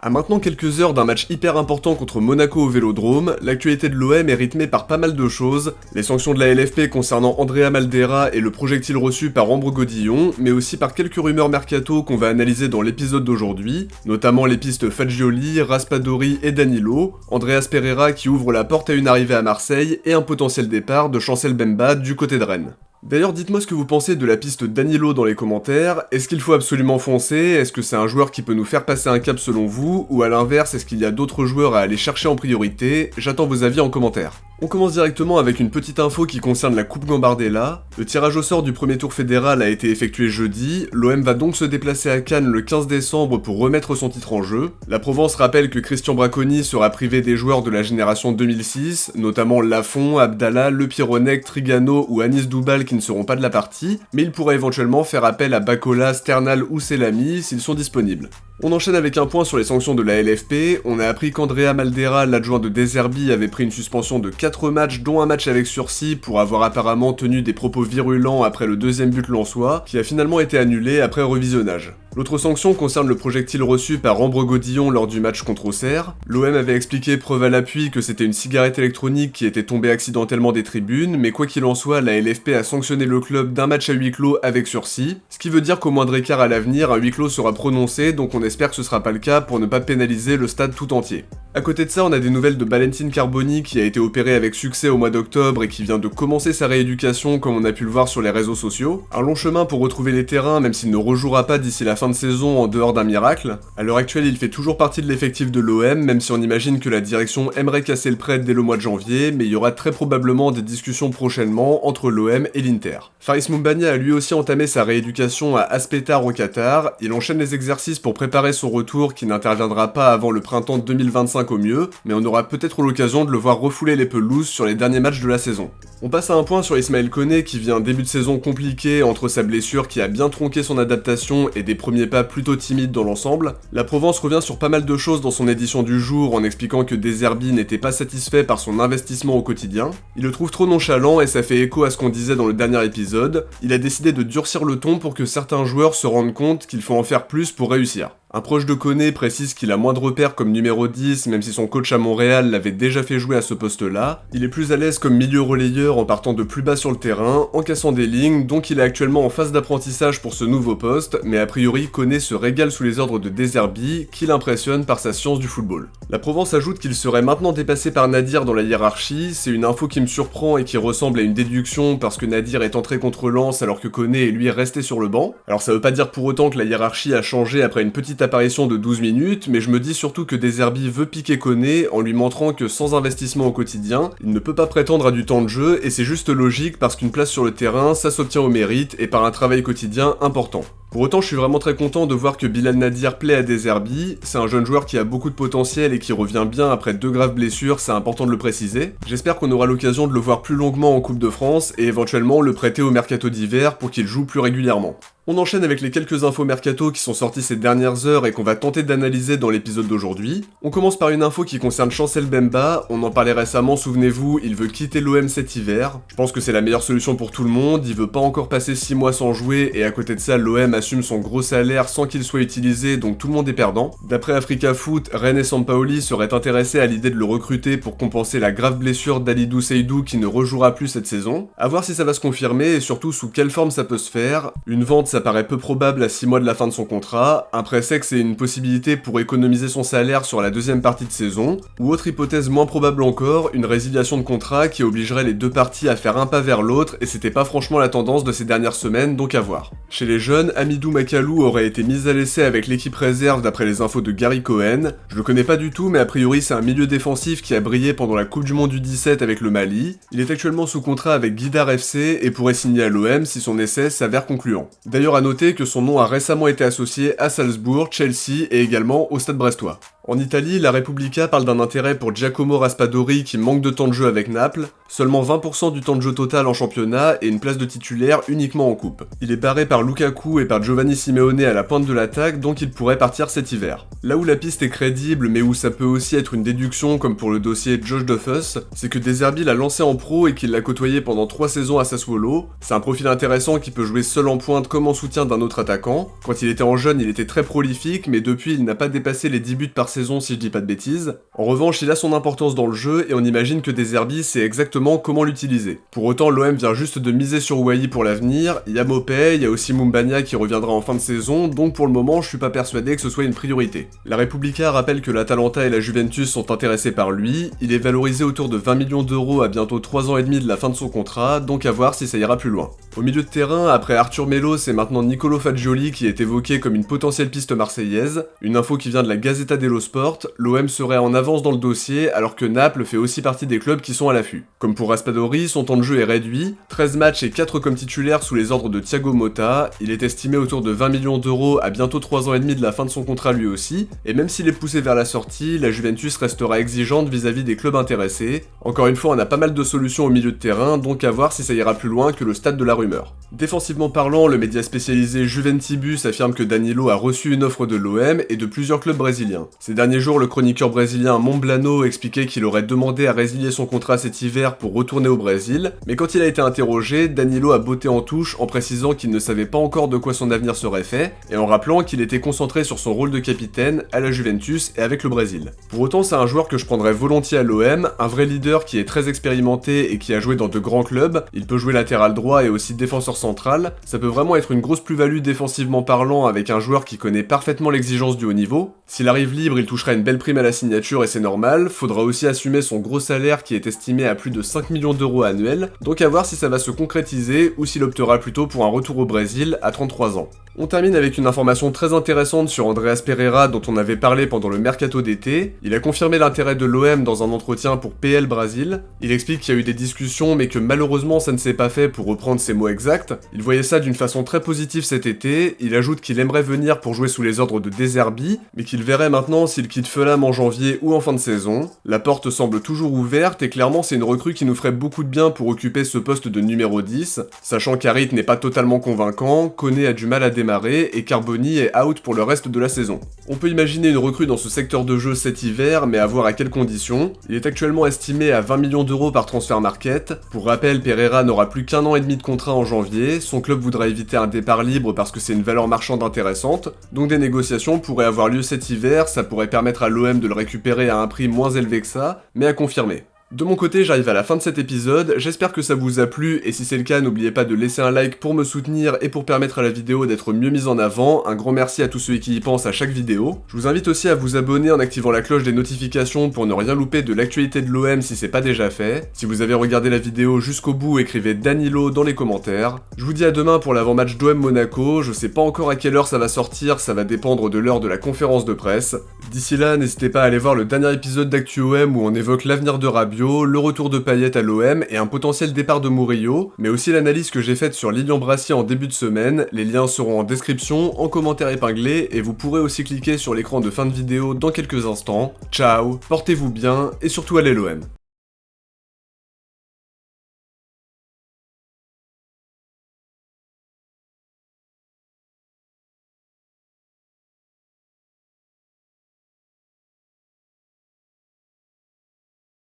À maintenant quelques heures d'un match hyper important contre Monaco au Vélodrome, l'actualité de l'OM est rythmée par pas mal de choses, les sanctions de la LFP concernant Andrea Maldera et le projectile reçu par Ambre Godillon, mais aussi par quelques rumeurs mercato qu'on va analyser dans l'épisode d'aujourd'hui, notamment les pistes Fagioli, Raspadori et Danilo, Andreas Pereira qui ouvre la porte à une arrivée à Marseille et un potentiel départ de Chancel Bemba du côté de Rennes. D'ailleurs, dites-moi ce que vous pensez de la piste Danilo dans les commentaires, est-ce qu'il faut absolument foncer, est-ce que c'est un joueur qui peut nous faire passer un cap selon vous, ou à l'inverse, est-ce qu'il y a d'autres joueurs à aller chercher en priorité? J'attends vos avis en commentaire. On commence directement avec une petite info qui concerne la Coupe Gambardella. Le tirage au sort du premier tour fédéral a été effectué jeudi, l'OM va donc se déplacer à Cannes le 15 décembre pour remettre son titre en jeu. La Provence rappelle que Christian Braconi sera privé des joueurs de la génération 2006, notamment Lafont, Abdallah, Le Pironec, Trigano ou Anis Doubal qui ne seront pas de la partie, mais il pourra éventuellement faire appel à Bacola, Sternal ou Selami s'ils sont disponibles. On enchaîne avec un point sur les sanctions de la LFP, on a appris qu'Andrea Maldera, l'adjoint de De Zerbi, avait pris une suspension de 4 matchs, dont un match avec sursis, pour avoir apparemment tenu des propos virulents après le deuxième but lensois, qui a finalement été annulé après revisionnage. L'autre sanction concerne le projectile reçu par Ambre Godillon lors du match contre Auxerre. L'OM avait expliqué preuve à l'appui que c'était une cigarette électronique qui était tombée accidentellement des tribunes, mais quoi qu'il en soit, la LFP a sanctionné le club d'un match à huis clos avec sursis, ce qui veut dire qu'au moindre écart à l'avenir, un huis clos sera prononcé, donc on espère que ce sera pas le cas pour ne pas pénaliser le stade tout entier. À côté de ça, on a des nouvelles de Valentine Carboni qui a été opéré avec succès au mois d'octobre et qui vient de commencer sa rééducation comme on a pu le voir sur les réseaux sociaux. Un long chemin pour retrouver les terrains même s'il ne rejouera pas d'ici la fin de saison en dehors d'un miracle. À l'heure actuelle, il fait toujours partie de l'effectif de l'OM, même si on imagine que la direction aimerait casser le prêt dès le mois de janvier, mais il y aura très probablement des discussions prochainement entre l'OM et l'Inter. Faris Moumbania a lui aussi entamé sa rééducation à Aspetar au Qatar, il enchaîne les exercices pour préparer son retour qui n'interviendra pas avant le printemps 2025 au mieux, mais on aura peut-être l'occasion de le voir refouler les pelouses sur les derniers matchs de la saison. On passe à un point sur Ismaël Koné qui vit un début de saison compliqué entre sa blessure qui a bien tronqué son adaptation et des premiers pas plutôt timides dans l'ensemble. La Provence revient sur pas mal de choses dans son édition du jour en expliquant que De Zerbi n'était pas satisfait par son investissement au quotidien. Il le trouve trop nonchalant et ça fait écho à ce qu'on disait dans le dernier épisode. Il a décidé de durcir le ton pour que certains joueurs se rendent compte qu'il faut en faire plus pour réussir. Un proche de Koné précise qu'il a moins de repères comme numéro 10, même si son coach à Montréal l'avait déjà fait jouer à ce poste-là. Il est plus à l'aise comme milieu relayeur en partant de plus bas sur le terrain, en cassant des lignes, donc il est actuellement en phase d'apprentissage pour ce nouveau poste, mais a priori Koné se régale sous les ordres de De Zerbi, qui l'impressionne par sa science du football. La Provence ajoute qu'il serait maintenant dépassé par Nadir dans la hiérarchie, c'est une info qui me surprend et qui ressemble à une déduction parce que Nadir est entré contre Lens alors que Koné est lui resté sur le banc. Alors ça veut pas dire pour autant que la hiérarchie a changé après une petite apparition de 12 minutes, mais je me dis surtout que De Zerbi veut piquer Koné en lui montrant que sans investissement au quotidien, il ne peut pas prétendre à du temps de jeu et c'est juste logique parce qu'une place sur le terrain, ça s'obtient au mérite et par un travail quotidien important. Pour autant, je suis vraiment très content de voir que Bilal Nadir plaît à De Zerbi, c'est un jeune joueur qui a beaucoup de potentiel et qui revient bien après 2 graves blessures, c'est important de le préciser. J'espère qu'on aura l'occasion de le voir plus longuement en Coupe de France et éventuellement le prêter au mercato d'hiver pour qu'il joue plus régulièrement. On enchaîne avec les quelques infos mercato qui sont sorties ces dernières heures et qu'on va tenter d'analyser dans l'épisode d'aujourd'hui. On commence par une info qui concerne Chancel Bemba, on en parlait récemment, souvenez-vous, il veut quitter l'OM cet hiver. Je pense que c'est la meilleure solution pour tout le monde, il veut pas encore passer 6 mois sans jouer et à côté de ça l'OM assume son gros salaire sans qu'il soit utilisé, donc tout le monde est perdant. D'après Africa Foot, Rennes et Sampaoli seraient intéressés à l'idée de le recruter pour compenser la grave blessure d'Alidou Seydou qui ne rejouera plus cette saison. A voir si ça va se confirmer et surtout sous quelle forme ça peut se faire. Une vente ça paraît peu probable à 6 mois de la fin de son contrat, un prêt sec c'est une possibilité pour économiser son salaire sur la deuxième partie de saison, ou autre hypothèse moins probable encore, une résiliation de contrat qui obligerait les deux parties à faire un pas vers l'autre et c'était pas franchement la tendance de ces dernières semaines, donc à voir. Chez les jeunes, Hamidou Makalou aurait été mis à l'essai avec l'équipe réserve d'après les infos de Gary Cohen. Je le connais pas du tout mais a priori c'est un milieu défensif qui a brillé pendant la Coupe du Monde U17 avec le Mali. Il est actuellement sous contrat avec Guidar FC et pourrait signer à l'OM si son essai s'avère concluant. D'ailleurs à noter que son nom a récemment été associé à Salzbourg, Chelsea et également au Stade Brestois. En Italie, la Repubblica parle d'un intérêt pour Giacomo Raspadori qui manque de temps de jeu avec Naples. Seulement 20% du temps de jeu total en championnat et une place de titulaire uniquement en coupe. Il est barré par Lukaku et par Giovanni Simeone à la pointe de l'attaque, donc il pourrait partir cet hiver. Là où la piste est crédible, mais où ça peut aussi être une déduction comme pour le dossier Josh Duffus, c'est que De Zerbi l'a lancé en pro et qu'il l'a côtoyé pendant 3 saisons à Sassuolo. C'est un profil intéressant qui peut jouer seul en pointe comme en soutien d'un autre attaquant. Quand il était en jeune, il était très prolifique, mais depuis il n'a pas dépassé les 10 buts par saison si je dis pas de bêtises. En revanche, il a son importance dans le jeu et on imagine que De Zerbi sait exactement comment l'utiliser. Pour autant, l'OM vient juste de miser sur Wai pour l'avenir, il y a Mopé, il y a aussi Mumbagna qui reviendra en fin de saison, donc pour le moment je suis pas persuadé que ce soit une priorité. La Repubblica rappelle que l'Atalanta et la Juventus sont intéressés par lui, il est valorisé autour de 20 millions d'euros à bientôt 3 ans et demi de la fin de son contrat, donc à voir si ça ira plus loin. Au milieu de terrain, après Arthur Melo, c'est maintenant Nicolo Fagioli qui est évoqué comme une potentielle piste marseillaise, une info qui vient de la Gazzetta dello Sport, l'OM serait en avance dans le dossier alors que Naples fait aussi partie des clubs qui sont à l'affût. Comme pour Raspadori, son temps de jeu est réduit, 13 matchs et 4 comme titulaire sous les ordres de Thiago Motta, il est estimé autour de 20 millions d'euros à bientôt 3 ans et demi de la fin de son contrat lui aussi, et même s'il est poussé vers la sortie, la Juventus restera exigeante vis-à-vis des clubs intéressés. Encore une fois, on a pas mal de solutions au milieu de terrain, donc à voir si ça ira plus loin que le stade de la rumeur. Défensivement parlant, le média spécialisé Juventibus affirme que Danilo a reçu une offre de l'OM et de plusieurs clubs brésiliens. Ces derniers jours, le chroniqueur brésilien Monblano expliquait qu'il aurait demandé à résilier son contrat cet hiver pour retourner au Brésil, mais quand il a été interrogé, Danilo a botté en touche en précisant qu'il ne savait pas encore de quoi son avenir serait fait, et en rappelant qu'il était concentré sur son rôle de capitaine à la Juventus et avec le Brésil. Pour autant, c'est un joueur que je prendrais volontiers à l'OM, un vrai leader qui est très expérimenté et qui a joué dans de grands clubs, il peut jouer latéral droit et aussi défenseur central, ça peut vraiment être une grosse plus-value défensivement parlant avec un joueur qui connaît parfaitement l'exigence du haut niveau. S'il arrive libre, il touchera une belle prime à la signature et c'est normal, faudra aussi assumer son gros salaire qui est estimé à plus de 5 millions d'euros annuels, donc à voir si ça va se concrétiser ou s'il optera plutôt pour un retour au Brésil à 33 ans. On termine avec une information très intéressante sur Andreas Pereira dont on avait parlé pendant le mercato d'été. Il a confirmé l'intérêt de l'OM dans un entretien pour PL Brasil. Il explique qu'il y a eu des discussions mais que malheureusement ça ne s'est pas fait pour reprendre ses mots exacts. Il voyait ça d'une façon très positive cet été. Il ajoute qu'il aimerait venir pour jouer sous les ordres de De Zerbi, mais qu'il verrait maintenant s'il quitte Fulham en janvier ou en fin de saison. La porte semble toujours ouverte et clairement c'est une recrue qui nous ferait beaucoup de bien pour occuper ce poste de numéro 10, sachant qu'Harit n'est pas totalement convaincant, Koné a du mal à démarrer et Carboni est out pour le reste de la saison. On peut imaginer une recrue dans ce secteur de jeu cet hiver, mais à voir à quelles conditions. Il est actuellement estimé à 20 millions d'euros par transfert market. Pour rappel, Pereira n'aura plus qu'1 an et demi de contrat en janvier, son club voudra éviter un départ libre parce que c'est une valeur marchande intéressante, donc des négociations pourraient avoir lieu cet hiver, ça pourrait permettre à l'OM de le récupérer à un prix moins élevé que ça, mais à confirmer. De mon côté, j'arrive à la fin de cet épisode, j'espère que ça vous a plu, et si c'est le cas, n'oubliez pas de laisser un like pour me soutenir et pour permettre à la vidéo d'être mieux mise en avant, un grand merci à tous ceux qui y pensent à chaque vidéo. Je vous invite aussi à vous abonner en activant la cloche des notifications pour ne rien louper de l'actualité de l'OM si c'est pas déjà fait. Si vous avez regardé la vidéo jusqu'au bout, écrivez Danilo dans les commentaires. Je vous dis à demain pour l'avant-match d'OM Monaco, je sais pas encore à quelle heure ça va sortir, ça va dépendre de l'heure de la conférence de presse. D'ici là, n'hésitez pas à aller voir le dernier épisode d'Actu OM où on évoque l'avenir de Rabiot, le retour de Payet à l'OM et un potentiel départ de Murillo, mais aussi l'analyse que j'ai faite sur Lilian Brassier en début de semaine, les liens seront en description, en commentaire épinglé, et vous pourrez aussi cliquer sur l'écran de fin de vidéo dans quelques instants. Ciao, portez-vous bien, et surtout allez l'OM.